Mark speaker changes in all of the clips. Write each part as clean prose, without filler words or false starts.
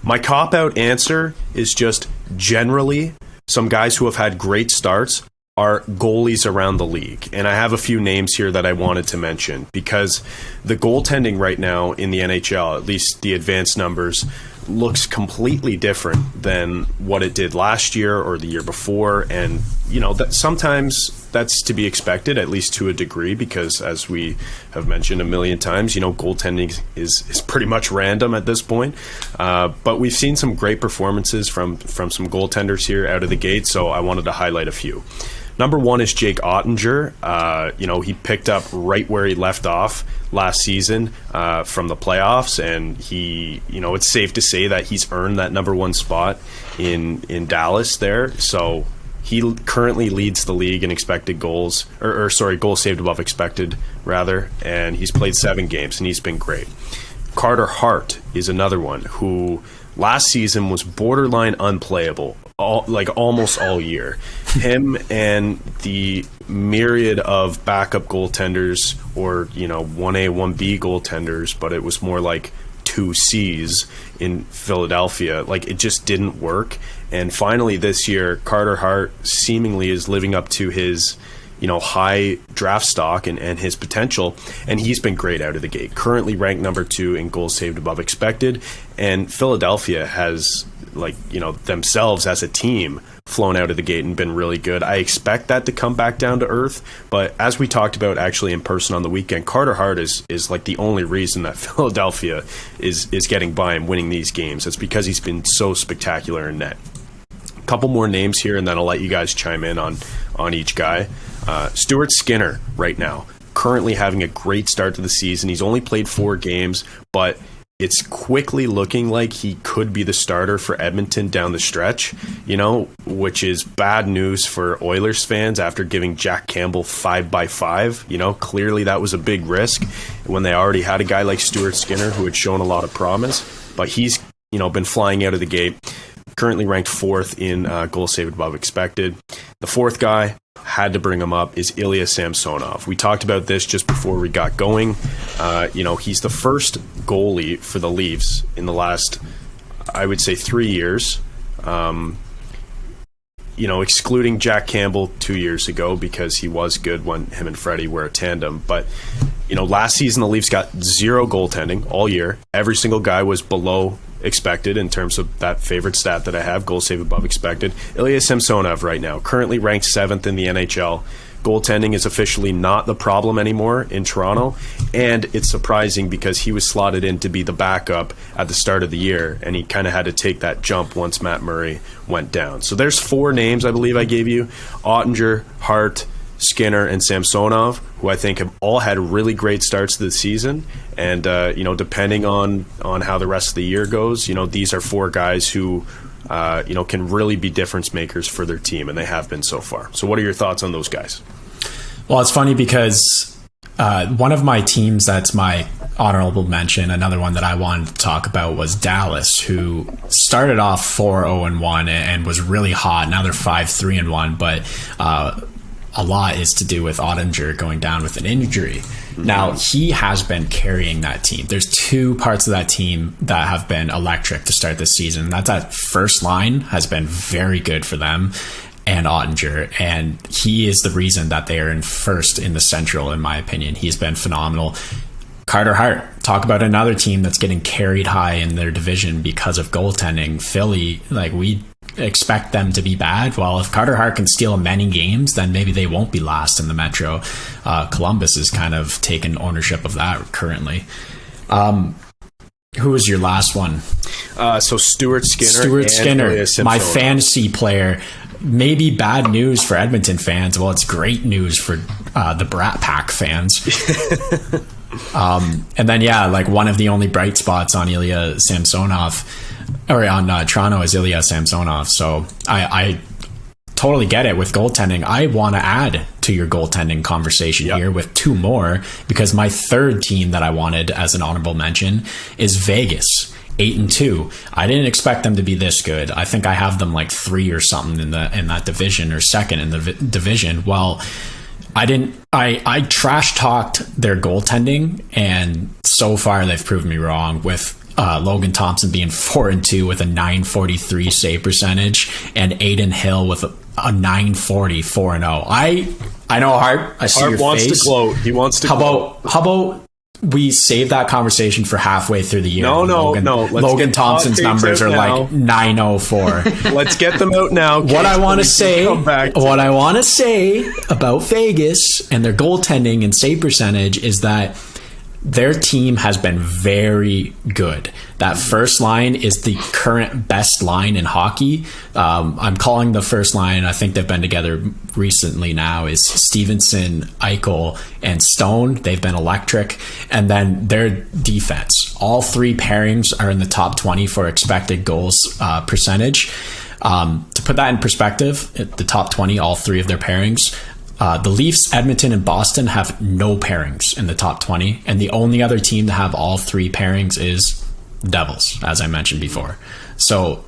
Speaker 1: My cop-out answer is just generally some guys who have had great starts are goalies around the league. And I have a few names here that I wanted to mention because the goaltending right now in the NHL, at least the advanced numbers, looks completely different than what it did last year or the year before. And, that sometimes that's to be expected, at least to a degree, because as we have mentioned a million times, goaltending is pretty much random at this point. But we've seen some great performances from some goaltenders here out of the gate, so I wanted to highlight a few. Number one is Jake Ottinger. He picked up right where he left off last season from the playoffs, and it's safe to say that he's earned that number one spot in Dallas there. So he currently leads the league in expected goals, goals saved above expected, rather, and he's played 7 games, and he's been great. Carter Hart is another one who last season was borderline unplayable, almost all year. Him and the myriad of backup goaltenders, or 1A, 1B goaltenders, but it was more like 2Cs in Philadelphia. It just didn't work. And finally this year, Carter Hart seemingly is living up to his high draft stock and his potential, and he's been great out of the gate. Currently ranked number 2 in goals saved above expected, and Philadelphia has themselves as a team flown out of the gate and been really good. I expect that to come back down to earth, but as we talked about actually in person on the weekend, Carter Hart is the only reason that Philadelphia is getting by and winning these games. It's because he's been so spectacular in net. A couple more names here, and then I'll let you guys chime in on each guy. Stuart Skinner right now, currently having a great start to the season. He's only played 4 games, but it's quickly looking like he could be the starter for Edmonton down the stretch, which is bad news for Oilers fans after giving Jack Campbell 5x5. Clearly that was a big risk when they already had a guy like Stuart Skinner who had shown a lot of promise, but he's, been flying out of the gate. Currently ranked 4th in goals saved above expected. The 4th guy, had to bring him up, is Ilya Samsonov. We talked about this just before we got going. He's the first goalie for the Leafs in the last, I would say, 3 years. Excluding Jack Campbell 2 years ago because he was good when him and Freddie were a tandem. But, last season the Leafs got 0 goaltending all year. Every single guy was below expected in terms of that favorite stat that I have, goals saved above expected. Ilya Samsonov right now, currently ranked 7th in the NHL. Goaltending is officially not the problem anymore in Toronto, and it's surprising because he was slotted in to be the backup at the start of the year, and he kind of had to take that jump once Matt Murray went down. So there's 4 names I believe I gave you: Ottinger, Hart, Skinner, and Samsonov, who I think have all had really great starts to the season. And, depending on how the rest of the year goes, these are 4 guys who, can really be difference makers for their team, and they have been so far. So what are your thoughts on those guys?
Speaker 2: Well, it's funny because one of my teams that's my honorable mention, another one that I wanted to talk about, was Dallas, who started off 4-0-1 and was really hot. Now they're 5-3-1, but a lot is to do with Ottinger going down with an injury. Mm-hmm. Now, he has been carrying that team. There's 2 parts of that team that have been electric to start this season. That's that first line has been very good for them, and Ottinger, and he is the reason that they are in first in the Central, in my opinion. He's been phenomenal. Carter Hart, talk about another team that's getting carried high in their division because of goaltending. Philly, we expect them to be bad. Well, if Carter Hart can steal many games, then maybe they won't be last in the Metro. Columbus is kind of taking ownership of that currently. Who was your last one?
Speaker 1: So Stuart Skinner,
Speaker 2: my fantasy player. Maybe bad news for Edmonton fans. Well, it's great news for the Brat Pack fans. And then, one of the only bright spots on Ilya Samsonov, or on Toronto, is Ilya Samsonov. So I totally get it with goaltending. I want to add to your goaltending conversation here with 2 more, because my 3rd team that I wanted as an honorable mention is Vegas. 8-2. I didn't expect them to be this good. I think I have them 3 or something in that division, or 2nd in the division. Well, I trash talked their goaltending, and so far they've proven me wrong with Logan Thompson being 4-2 with a 943 save percentage, and Aiden Hill with a 940 4-0. I know, Hart. I see
Speaker 1: Hart
Speaker 2: your
Speaker 1: wants
Speaker 2: face.
Speaker 1: to gloat. He wants to gloat.
Speaker 2: How about we save that conversation for halfway through the year?
Speaker 1: No.
Speaker 2: Logan Thompson's numbers are like 904.
Speaker 1: Let's get them out now.
Speaker 2: What I want to say about Vegas and their goaltending and save percentage is that their team has been very good. That first line is the current best line in hockey. I'm calling the first line, I think they've been together recently now, is Stevenson, Eichel, and Stone. They've been electric. And then their defense. All three pairings are in the top 20 for expected goals percentage. To put that in perspective, the top 20, all three of their pairings, the Leafs, Edmonton, and Boston have no pairings in the top 20, and the only other team to have all three pairings is Devils, as I mentioned before. So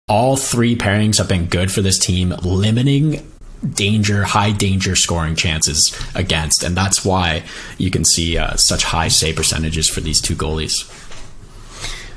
Speaker 2: all three pairings have been good for this team, limiting high danger scoring chances against, and that's why you can see such high save percentages for these two goalies.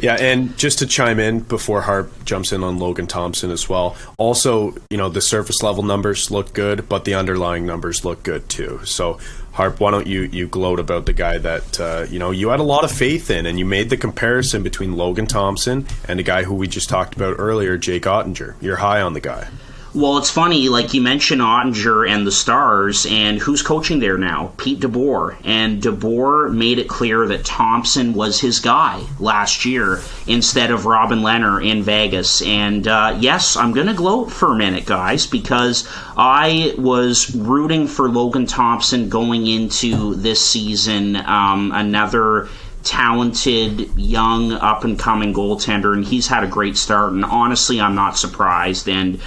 Speaker 1: Yeah, and just to chime in before Harp jumps in on Logan Thompson as well. Also, the surface level numbers look good, but the underlying numbers look good too. So, Harp, why don't you gloat about the guy that you had a lot of faith in, and you made the comparison between Logan Thompson and a guy who we just talked about earlier, Jake Ottinger. You're high on the guy.
Speaker 3: Well, it's funny, like you mentioned Ottinger and the Stars, and who's coaching there now? Pete DeBoer. And DeBoer made it clear that Thompson was his guy last year instead of Robin Lehner in Vegas. And yes, I'm going to gloat for a minute, guys, because I was rooting for Logan Thompson going into this season, another talented, young, up-and-coming goaltender, and he's had a great start, and honestly, I'm not surprised, and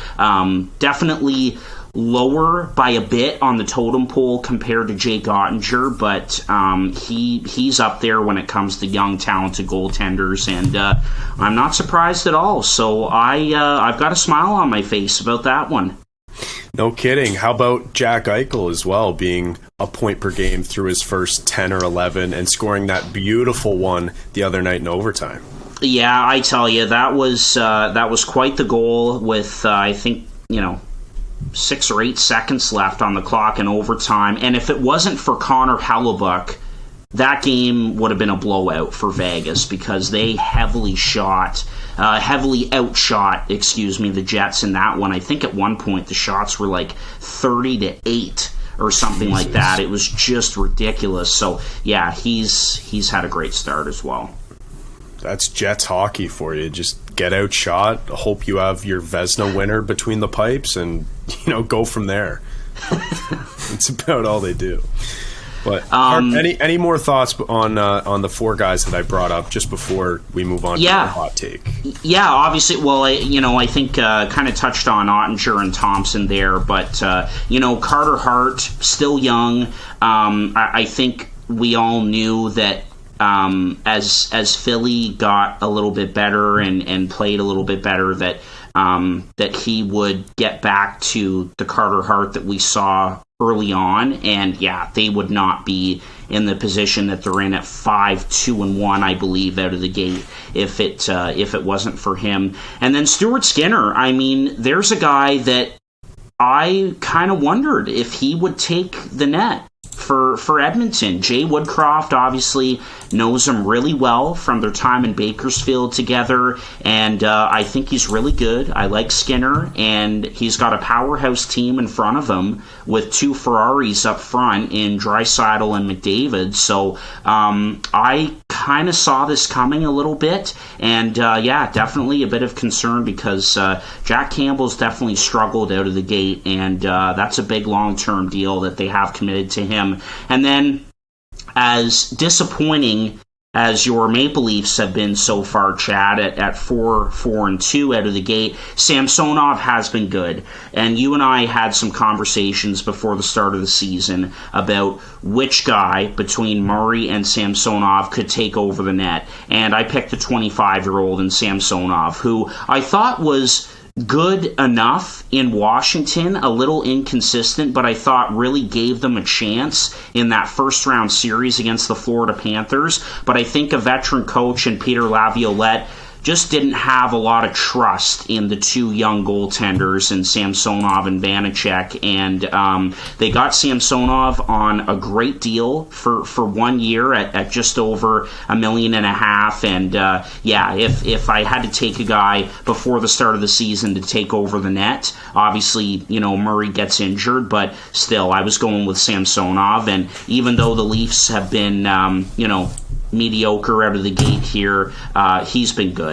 Speaker 3: definitely lower by a bit on the totem pole compared to Jake Ottinger, but he's up there when it comes to young, talented goaltenders, and I'm not surprised at all, so I've got a smile on my face about that one.
Speaker 1: No kidding. How about Jack Eichel as well, being a point per game through his first 10 or 11 and scoring that beautiful one the other night in overtime?
Speaker 3: Yeah, I tell you, that was quite the goal with, I think, 6 or 8 seconds left on the clock in overtime. And if it wasn't for Connor Hellebuyck, that game would have been a blowout for Vegas because they heavily outshot, the Jets in that one. I think at one point the shots were like 30-8 or something like that. It was just ridiculous. So yeah, he's had a great start as well.
Speaker 1: That's Jets hockey for you. Just get outshot, hope you have your Vezina winner between the pipes, and go from there. It's about all they do. But any more thoughts on the four guys that I brought up just before we move on to the hot take?
Speaker 3: Yeah, obviously. Well, I think kind of touched on Ottinger and Thompson there, but Carter Hart still young. I think we all knew that as Philly got a little bit better and played a little bit better, that he would get back to the Carter Hart that we saw early on, and they would not be in the position that they're in at 5-2-1, I believe, out of the gate if it wasn't for him. And then Stuart Skinner, I mean, there's a guy that I kind of wondered if he would take the net for Edmonton. Jay Woodcroft obviously knows him really well from their time in Bakersfield together, and I think he's really good. I like Skinner, and he's got a powerhouse team in front of him with 2 Ferraris up front in Draisaitl and McDavid, so I kind of saw this coming a little bit, and definitely a bit of concern because Jack Campbell's definitely struggled out of the gate, and that's a big long-term deal that they have committed to him. And then, as disappointing as your Maple Leafs have been so far, Chad, at 4-2 out of the gate, Samsonov has been good. And you and I had some conversations before the start of the season about which guy between Murray and Samsonov could take over the net. And I picked the 25-year-old in Samsonov, who I thought was good enough in Washington, a little inconsistent, but I thought really gave them a chance in that first round series against the Florida Panthers. But I think a veteran coach in Peter Laviolette just didn't have a lot of trust in the two young goaltenders in Samsonov and Vanacek, and they got Samsonov on a great deal for 1 year at just over $1.5 million. And if I had to take a guy before the start of the season to take over the net, obviously Murray gets injured, but still I was going with Samsonov. And even though the Leafs have been mediocre out of the gate here, he's been good.